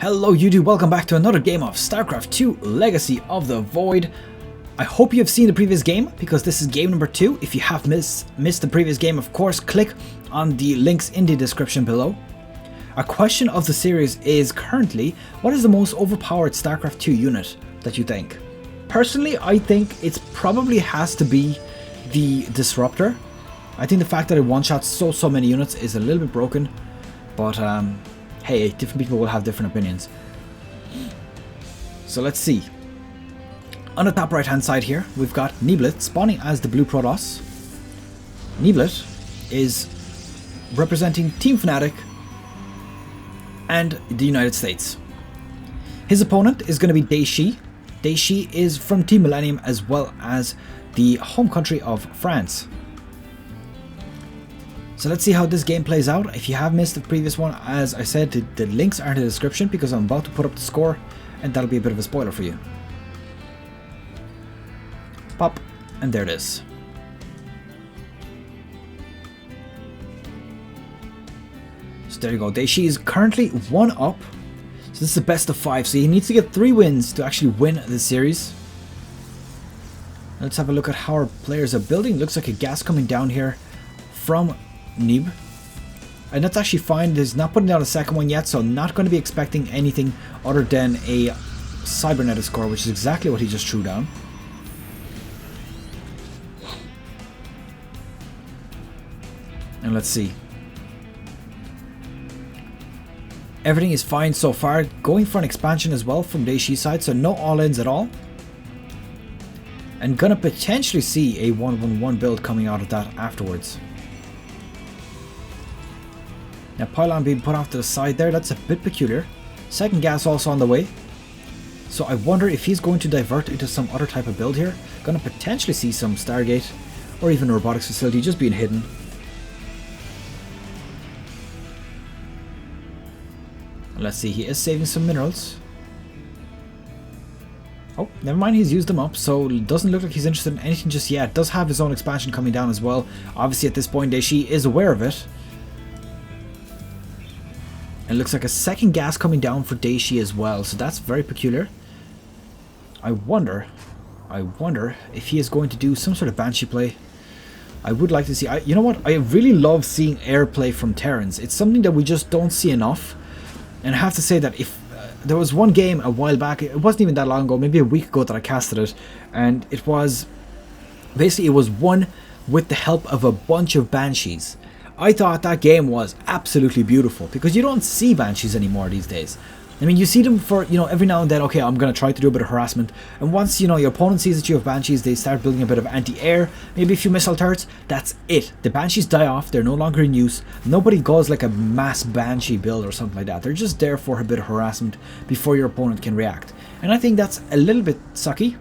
Hello YouTube, welcome back to another game of Starcraft 2 Legacy of the Void. I hope you have seen the previous game, because this is game number 2. If you have missed the previous game, of course, click on the links in the description below. Our question of the series is currently, what is the most overpowered Starcraft 2 unit that you think? Personally, I think it probably has to be the Disruptor. I think the fact that it one-shots so many units is a little bit broken, but hey, different people will have different opinions. So let's see. On the top right hand side here, we've got Neeblet spawning as the blue Protoss. Neeblet is representing Team Fnatic and the United States. His opponent is going to be Dayshi. Dayshi is from Team Millenium as well as the home country of France. So let's see how this game plays out. If you have missed the previous one, as I said, the links are in the description because I'm about to put up the score and that'll be a bit of a spoiler for you. Pop, and there it is. So there you go. Dayshi is currently 1 up. So this is the best of 5. So he needs to get 3 wins to actually win the series. Let's have a look at how our players are building. Looks like a gas coming down here from Neeb, and that's actually fine. He's not putting down a second one yet, so I'm not going to be expecting anything other than a cybernetic score, which is exactly what he just threw down. And let's see. Everything is fine so far. Going for an expansion as well from Dayshi's side, so no all-ins at all. And gonna potentially see a 1-1-1 build coming out of that afterwards. Now pylon being put off to the side there, that's a bit peculiar. Second gas also on the way. So I wonder if he's going to divert into some other type of build here. Gonna potentially see some Stargate or even a robotics facility just being hidden. Let's see, he is saving some minerals. Oh, never mind, he's used them up, so it doesn't look like he's interested in anything just yet. Does have his own expansion coming down as well. Obviously at this point Dayshi is aware of it. It looks like a second gas coming down for Dayshi as well, so that's very peculiar. I wonder if he is going to do some sort of Banshee play. I would like to see, you know what, I really love seeing air play from Terrans. It's something that we just don't see enough. And I have to say that if there was one game a while back, it wasn't even that long ago, maybe a week ago that I casted it, and it was basically, it was won with the help of a bunch of Banshees. I thought that game was absolutely beautiful because you don't see Banshees anymore these days. I mean, you see them for, you know, every now and then, okay, I'm going to try to do a bit of harassment. And once, you know, your opponent sees that you have Banshees, they start building a bit of anti-air, maybe a few missile turrets. That's it. The Banshees die off. They're no longer in use. Nobody goes like a mass Banshee build or something like that. They're just there for a bit of harassment before your opponent can react. And I think that's a little bit sucky.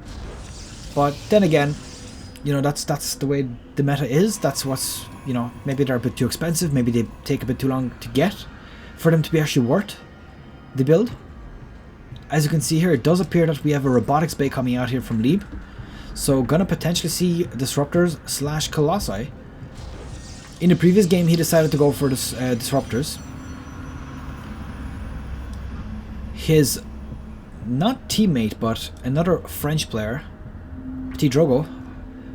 But then again, you know, that's the way the meta is. That's what's, you know, maybe they're a bit too expensive. Maybe they take a bit too long to get for them to be actually worth the build. As you can see here, it does appear that we have a robotics bay coming out here from Neeb. So gonna potentially see disruptors / colossi. In the previous game he decided to go for this, disruptors. His not teammate but another French player, T Drogo,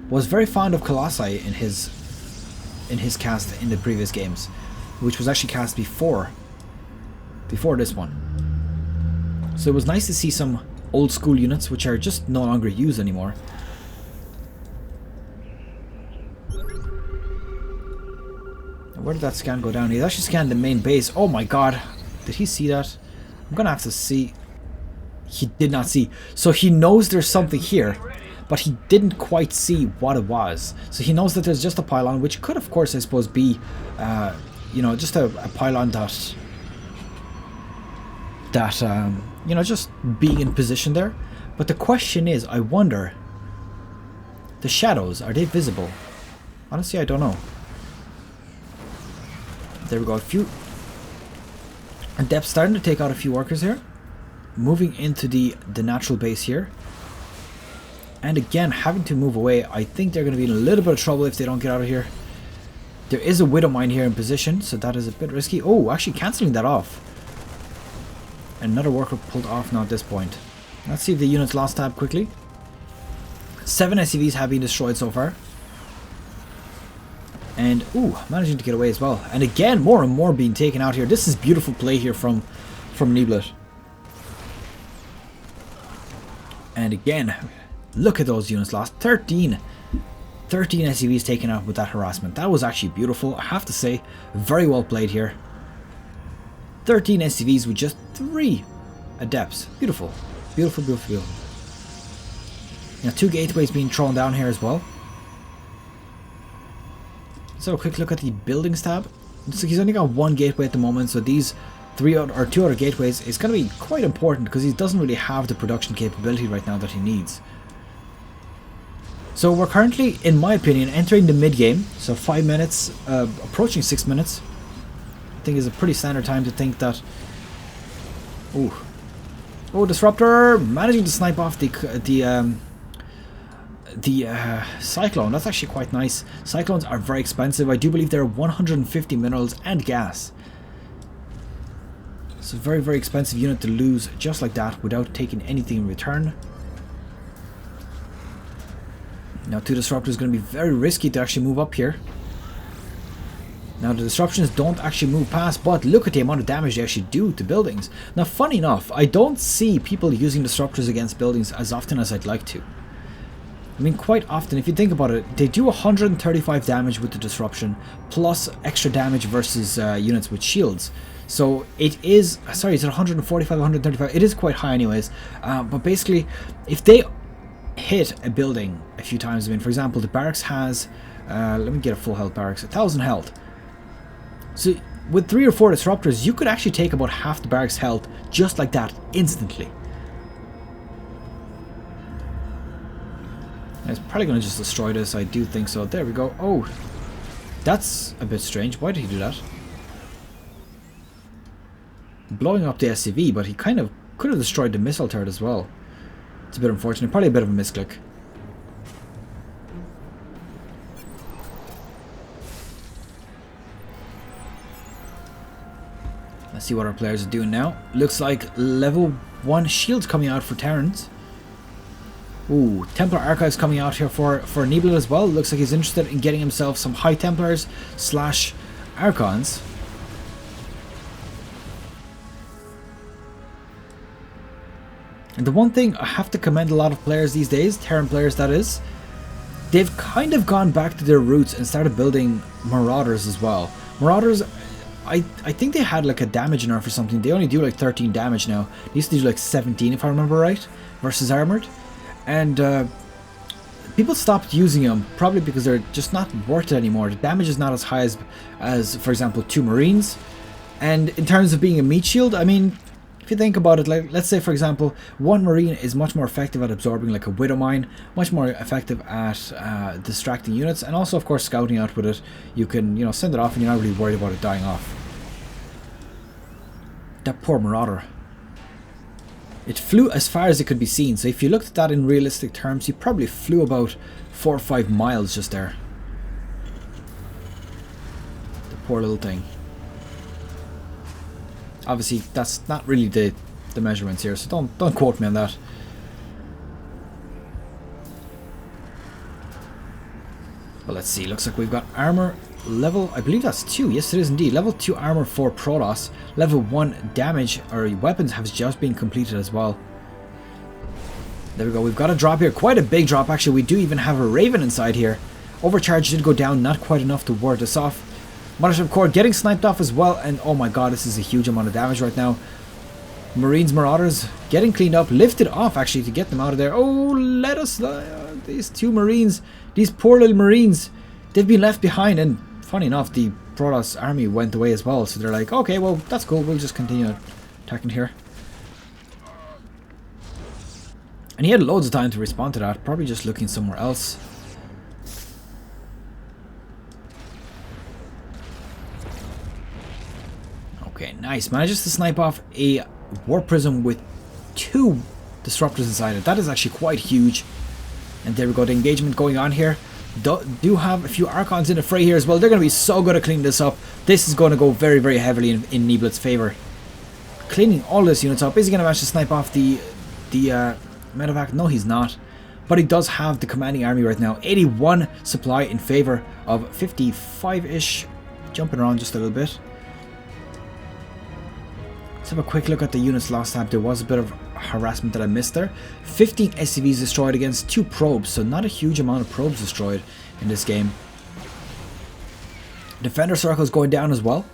was very fond of colossi in his cast in the previous games, which was actually cast before this one. So it was nice to see some old school units which are just no longer used anymore. Where did that scan go down? He actually scanned the main base. Oh my god, did he see that? I'm gonna have to see. He did not see. So he knows there's something here, but he didn't quite see what it was. So he knows that there's just a pylon, which could of course I suppose be you know, just a pylon that you know, just being in position there. But the question is, I wonder, the shadows, are they visible? Honestly, I don't know. There we go, a few, and Depth's starting to take out a few workers here, moving into the natural base here. And again, having to move away. I think they're going to be in a little bit of trouble if they don't get out of here. There is a Widow Mine here in position, so that is a bit risky. Oh, actually cancelling that off. Another worker pulled off now at this point. Let's see if the units lost tab quickly. 7 SCVs have been destroyed so far. And, ooh, managing to get away as well. And again, more and more being taken out here. This is beautiful play here from Neeblet. And again, look at those units lost. 13 SCVs taken out with that harassment. That was actually beautiful, I have to say. Very well played here. 13 SCVs with just 3 adepts. Beautiful. Beautiful, beautiful, beautiful. Now 2 gateways being thrown down here as well. So a quick look at the buildings tab. Looks like he's only got 1 gateway at the moment, so these 2 other gateways is going to be quite important because he doesn't really have the production capability right now that he needs. So we're currently, in my opinion, entering the mid game. So 5 minutes, approaching 6 minutes. I think is a pretty standard time to think that. Ooh, oh, Disruptor managing to snipe off the Cyclone. That's actually quite nice. Cyclones are very expensive. I do believe they're 150 minerals and gas. It's a very, very expensive unit to lose just like that without taking anything in return. Now 2 Disruptors is going to be very risky to actually move up here. Now the disruptions don't actually move past, but look at the amount of damage they actually do to buildings. Now funny enough, I don't see people using disruptors against buildings as often as I'd like to. I mean, quite often, if you think about it, they do 135 damage with the disruption, plus extra damage versus units with shields. So it is, sorry, is it 145, 135? It is quite high anyways. But basically, if they hit a building a few times, I mean, for example, the barracks has, let me get a full health barracks, 1000 health. So with 3 or 4 disruptors, you could actually take about half the barracks health just like that, instantly. It's probably going to just destroy this, I do think so. There we go. Oh, that's a bit strange. Why did he do that? Blowing up the SCV, but he kind of could have destroyed the missile turret as well. It's a bit unfortunate. Probably a bit of a misclick. Let's see what our players are doing now. Looks like level 1 shields coming out for Terrans. Ooh, Templar Archives coming out here for Neeblet as well. Looks like he's interested in getting himself some High Templars / Archons. And the one thing I have to commend a lot of players these days, Terran players that is, they've kind of gone back to their roots and started building Marauders as well. Marauders, I think they had like a damage nerf or something. They only do like 13 damage now. They used to do like 17 if I remember right, versus Armored. And people stopped using them, probably because they're just not worth it anymore. The damage is not as high as for example, 2 Marines. And in terms of being a meat shield, I mean, if you think about it, like let's say for example, 1 Marine is much more effective at absorbing like a Widow Mine, much more effective at distracting units, and also of course scouting out with it. You can, you know, send it off and you're not really worried about it dying off. That poor Marauder. It flew as far as it could be seen, so if you looked at that in realistic terms, he probably flew about 4 or 5 miles just there. The poor little thing. Obviously, that's not really the measurements here, so don't quote me on that. Well, let's see. Looks like we've got armor level, I believe that's 2. Yes, it is indeed. Level 2 armor for Protoss. Level 1 damage or weapons has just been completed as well. There we go. We've got a drop here. Quite a big drop, actually. We do even have a Raven inside here. Overcharge did go down, not quite enough to ward us off. Mothership Core getting sniped off as well, and oh my god, this is a huge amount of damage right now. Marines, Marauders getting cleaned up, lifted off actually to get them out of there. Oh, let us, these 2 Marines, these poor little Marines, they've been left behind, and funny enough, the Protoss army went away as well, so they're like, okay, well, that's cool, we'll just continue attacking here. And he had loads of time to respond to that, probably just looking somewhere else. Okay, nice. Manages to snipe off a Warp Prism with 2 Disruptors inside it. That is actually quite huge. And there we go, the engagement going on here. Do have a few Archons in the fray here as well. They're going to be so good at cleaning this up. This is going to go very, very heavily in Neeblet's favor. cleaning all his units up. Is he going to manage to snipe off the medevac? No, he's not. But he does have the commanding army right now. 81 supply in favor of 55-ish. Jumping around just a little bit. Let's have a quick look at the units lost tab. There was a bit of harassment that I missed there. 15 SCVs destroyed against 2 probes, so not a huge amount of probes destroyed in this game. Defender circle is going down as well.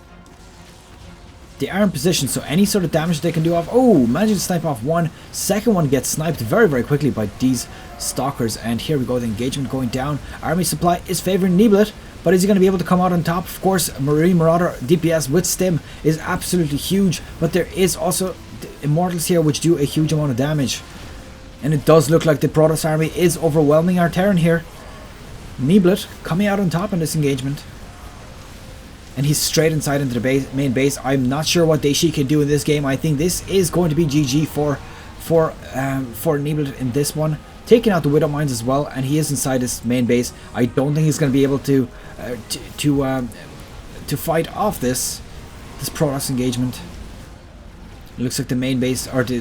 They are in position, so any sort of damage they can do off. Oh, managing to snipe off one. Second one gets sniped very, very quickly by these stalkers. And here we go, the engagement going down. Army supply is favoring Neeblet, but is he going to be able to come out on top? Of course, Marine Marauder DPS with Stim is absolutely huge, but there is also the Immortals here which do a huge amount of damage. And it does look like the Protoss army is overwhelming our Terran here. Neeblet coming out on top in this engagement. And he's straight inside into the main base. I'm not sure what Dayshi can do in this game. I think this is going to be GG for Neeblet in this one. Taking out the Widow Mines as well, and he is inside his main base. I don't think he's going to be able to fight off this Protoss engagement. It looks like the main base, or the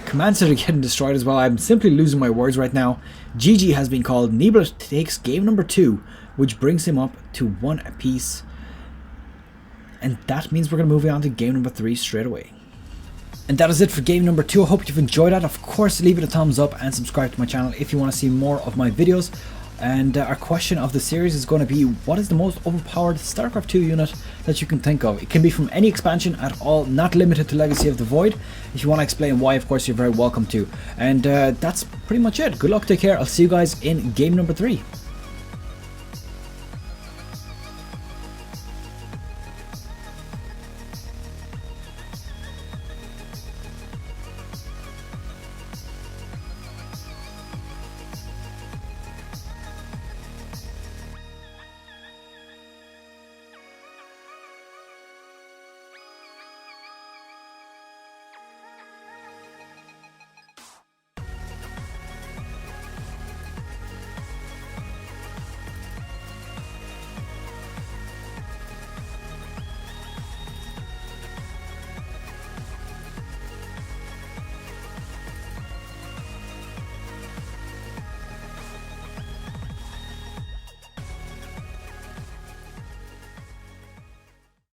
command center getting destroyed as well. I'm simply losing my words right now. GG has been called. Neeblet takes game number 2, which brings him up to 1 apiece. And that means we're going to move on to game number 3 straight away. And that is it for game number 2. I hope you've enjoyed that. Of course, leave it a thumbs up and subscribe to my channel if you want to see more of my videos. And our question of the series is going to be, what is the most overpowered StarCraft 2 unit that you can think of? It can be from any expansion at all, not limited to Legacy of the Void. If you want to explain why, of course, you're very welcome to. And that's pretty much it. Good luck, take care. I'll see you guys in game number 3.